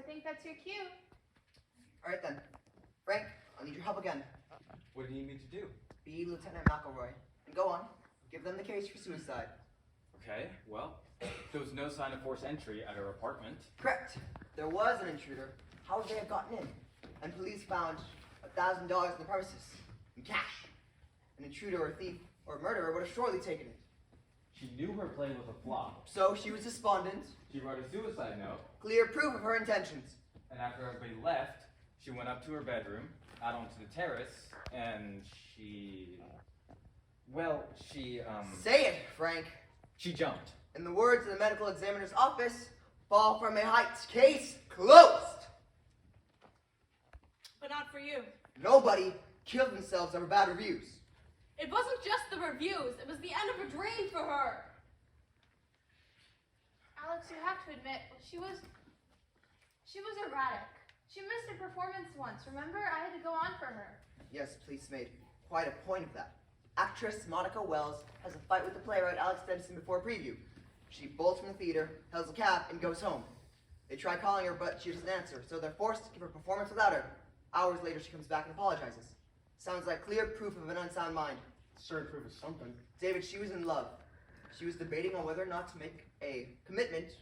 I think that's your cue. All right then. Frank, I'll need your help again. What do you need me to do? Be Lieutenant McElroy. And go on. Give them the case for suicide. Okay, well, there was no sign of forced entry at her apartment. Correct. There was an intruder. How would they have gotten in? And police found $1,000 in the premises. In cash. An intruder or thief or murderer would have surely taken it. She knew her play was a flop. So she was despondent. She wrote a suicide note. Clear proof of her intentions. And after everybody left, she went up to her bedroom, out onto the terrace, and she... Well, she, Say it, Frank. She jumped. In the words of the medical examiner's office, fall from a height. Case closed. But not for you. Nobody killed themselves over bad reviews. It wasn't just the reviews. It was the end of a dream for her. Alex, you have to admit, she was erratic. She missed a performance once, remember? I had to go on for her. Yes, police made quite a point of that. Actress Monica Wells has a fight with the playwright Alex Denison before a preview. She bolts from the theater, hails a cab, and goes home. They try calling her, but she doesn't answer, so they're forced to give her a performance without her. Hours later, she comes back and apologizes. Sounds like clear proof of an unsound mind. Certain proof of something. David, she was in love. She was debating on whether or not to make a commitment,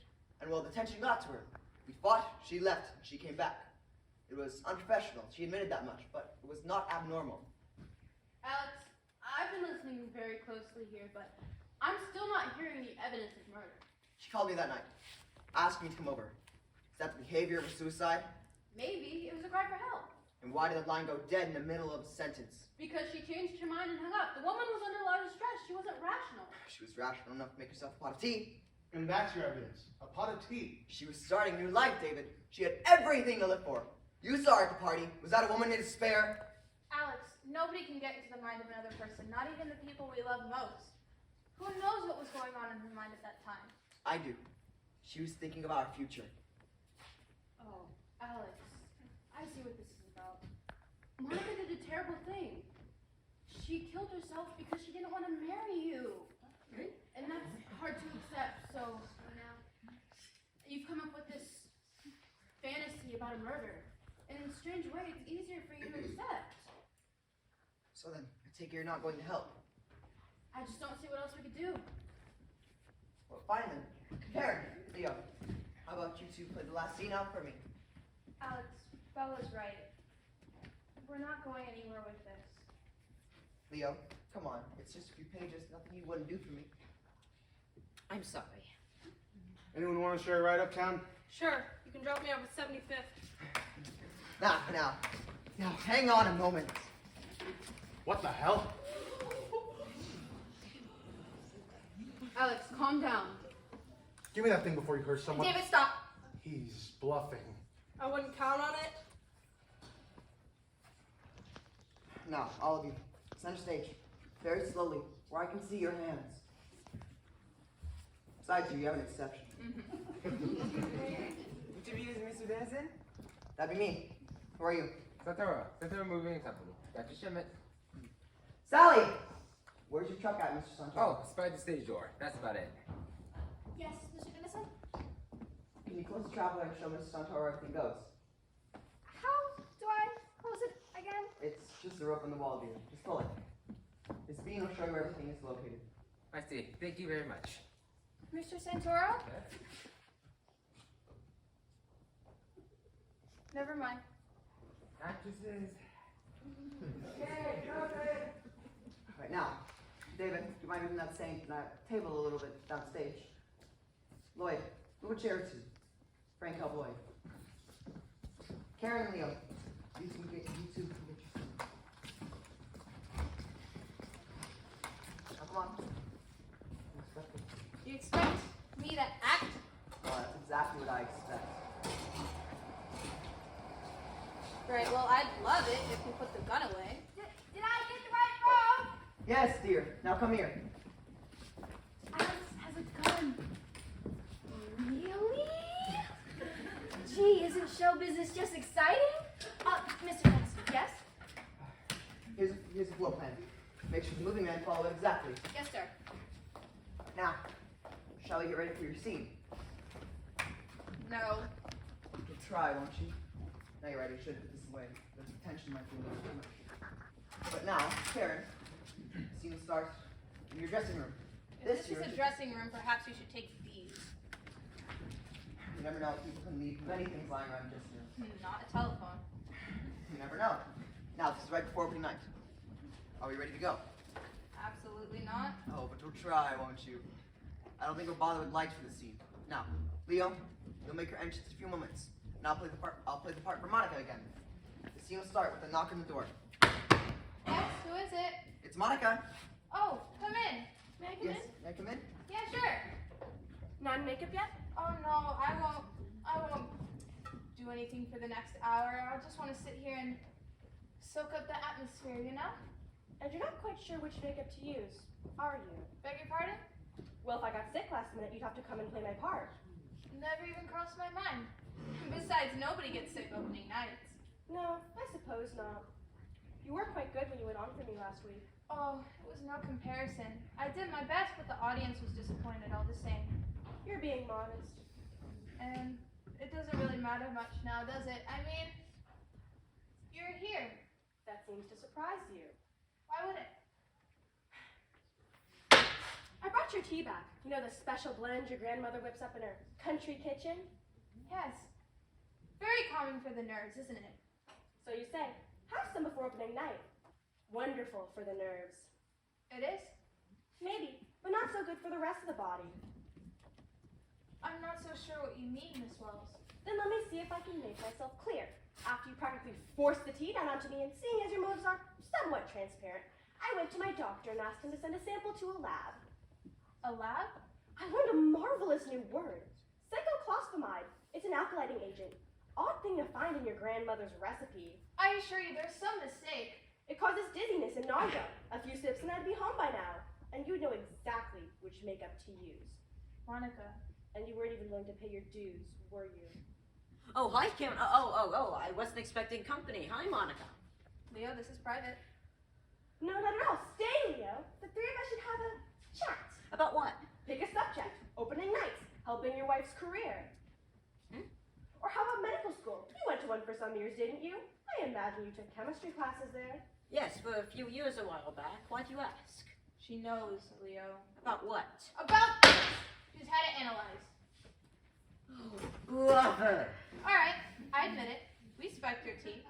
and well, the tension got to her. We fought, she left, and she came back. It was unprofessional, she admitted that much, but it was not abnormal. Alex, I've been listening very closely here, but I'm still not hearing the evidence of murder. She called me that night, asked me to come over. Is that the behavior of a suicide? Maybe it was a cry for help. And why did the line go dead in the middle of a sentence? Because she changed her mind and hung up. The woman was under a lot of stress. She wasn't rational. She was rational enough to make herself a pot of tea. And that's your evidence. A pot of tea. She was starting a new life, David. She had everything to live for. You saw her at the party. Was that a woman in despair? Alex, nobody can get into the mind of another person, not even the people we love most. Who knows what was going on in her mind at that time? I do. She was thinking of our future. Oh, Alex, I see what this is about. Monica did a terrible thing. She killed herself because she didn't want to marry you. And that's hard to accept, so now you've come up with this fantasy about a murder. And in a strange way, it's easier for you to accept. So then, I take it you're not going to help. I just don't see what else we could do. Well, fine then. Karen, Leo, how about you two play the last scene out for me? Alex, Bella's right. We're not going anywhere with this. Leo, come on. It's just a few pages. Nothing you wouldn't do for me. I'm sorry. Anyone want to share a ride uptown? Sure, you can drop me off at 75th. Now, hang on a moment. What the hell? Alex, calm down. Give me that thing before you hurt someone. David, stop. He's bluffing. I wouldn't count on it. Now, all of you, center stage. Very slowly, where I can see your hands. Besides you have an exception. Which of you is Mr. Denison? That'd be me. Who are you? Santoro Moving Company. Dr. Schmidt. Sally! Where's your truck at, Mr. Santoro? Oh, it's by the stage door. That's about it. Yes, Mr. Denison? Can you close the traveler and show Mr. Santoro where everything goes? How do I close it again? It's just the rope on the wall, dear. Just pull it. This beam will show you where everything is located. I see. Thank you very much. Mr. Santoro? Never mind. Actresses. Right now, David, do you mind moving that table a little bit downstage? Lloyd, move a chair or two. Frank, help Lloyd. Karen and Leo, you two can get your seat. Now, come on. Do you expect me to act? Well, that's exactly what I expect. Right, well, I'd love it if you put the gun away. Did I get the right road? Yes, dear. Now come here. Alex has a gun. Really? Gee, isn't show business just exciting? Mr. Denison, yes? Here's a floor plan. Make sure the moving man follow it exactly. Yes, sir. Now, shall we get ready for your scene? No. try, won't you? Now you're right, I should have put this away. The tension might be a little too much. But now, Karen, the scene will start in your dressing room. If this is a dressing room, perhaps you should take these. You never know, people can leave many things lying around your dressing room. Not a telephone. You never know. Now, this is right before opening night. Are we ready to go? Absolutely not. Oh, but we'll try, won't you? I don't think we'll bother with lights for the scene. Now, Leo, you'll make your entrance in a few moments, and I'll play the part for Monica again. The scene will start with a knock on the door. Yes, who is it? It's Monica. Oh, come in. May I come Yes, in? may I come in? Yeah, sure. Not in makeup yet? Oh no, I won't do anything for the next hour. I just want to sit here and soak up the atmosphere, you know? And you're not quite sure which makeup to use, are you? Beg your pardon? Well, if I got sick last minute, you'd have to come and play my part. Never even crossed my mind. Besides, nobody gets sick opening nights. No, I suppose not. You were quite good when you went on for me last week. Oh, it was no comparison. I did my best, but the audience was disappointed all the same. You're being modest. And it doesn't really matter much now, does it? I mean, you're here. That seems to surprise you. Why would it? I brought your tea back. You know the special blend your grandmother whips up in her country kitchen? Yes. Very common for the nerves, isn't it? So you say. Have some before opening night. Wonderful for the nerves. It is? Maybe, but not so good for the rest of the body. I'm not so sure what you mean, Miss Wells. Then let me see if I can make myself clear. After you practically forced the tea down onto me and seeing as your motives are somewhat transparent, I went to my doctor and asked him to send a sample to a lab. A lab? I learned a marvelous new word. Cyclophosphamide. It's an alkylating agent. Odd thing to find in your grandmother's recipe. I assure you, there's some mistake. It causes dizziness and nausea. A few sips and I'd be home by now. And you would know exactly which makeup to use. Monica. And you weren't even willing to pay your dues, were you? Oh, hi, Karen. Oh, I wasn't expecting company. Hi, Monica. Leo, this is private. No, not at all. Stay, Leo. The three of us should have a chat. About what? Pick a subject. Opening nights. Helping your wife's career. Or how about medical school? You went to one for some years, didn't you? I imagine you took chemistry classes there. Yes, for a few years a while back. Why'd you ask? She knows, Leo. About what? About this! She's had it analyzed. Brother. Alright, I admit it. We spiked your tea.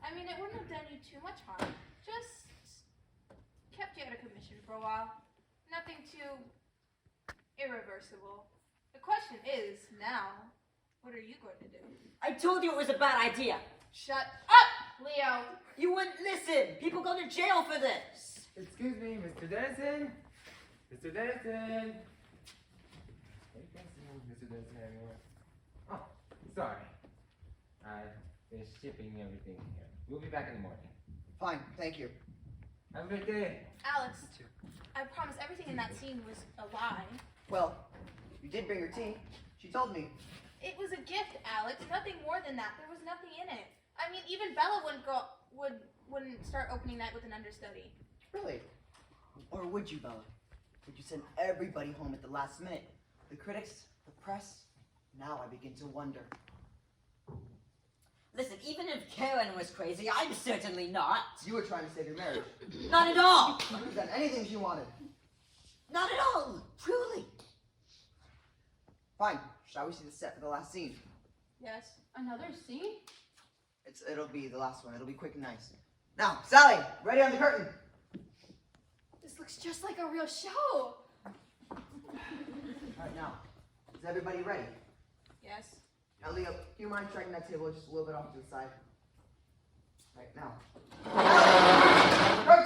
I mean, it wouldn't have done you too much harm. Just kept you out of commission for a while. Nothing too irreversible. The question is, now, what are you going to do? I told you it was a bad idea. Shut up, Leo! You wouldn't listen. People go to jail for this. Excuse me, Mr. Denison. Mr. Denison. You can't see Mr. Denison anymore. Oh, sorry. I finished shipping everything here. We'll be back in the morning. Fine, thank you. Have a good day. Alex, I promise everything in that scene was a lie. Well, you did bring her tea. She told me. It was a gift, Alex. Nothing more than that. There was nothing in it. I mean, even Bella wouldn't start opening night with an understudy. Really? Or would you, Bella? Would you send everybody home at the last minute? The critics, the press? Now I begin to wonder. Listen, even if Karen was crazy, I'm certainly not. You were trying to save your marriage. Not at all. You could have done anything she wanted. Not at all. Truly. Fine. Shall we see the set for the last scene? Yes. Another scene? It'll be the last one. It'll be quick and nice. Now, Sally, ready on the curtain. This looks just like a real show. All right, now, is everybody ready? Yes. Now, Leo, do you mind tracking that table just a little bit off to the side? Right, now. Curtain!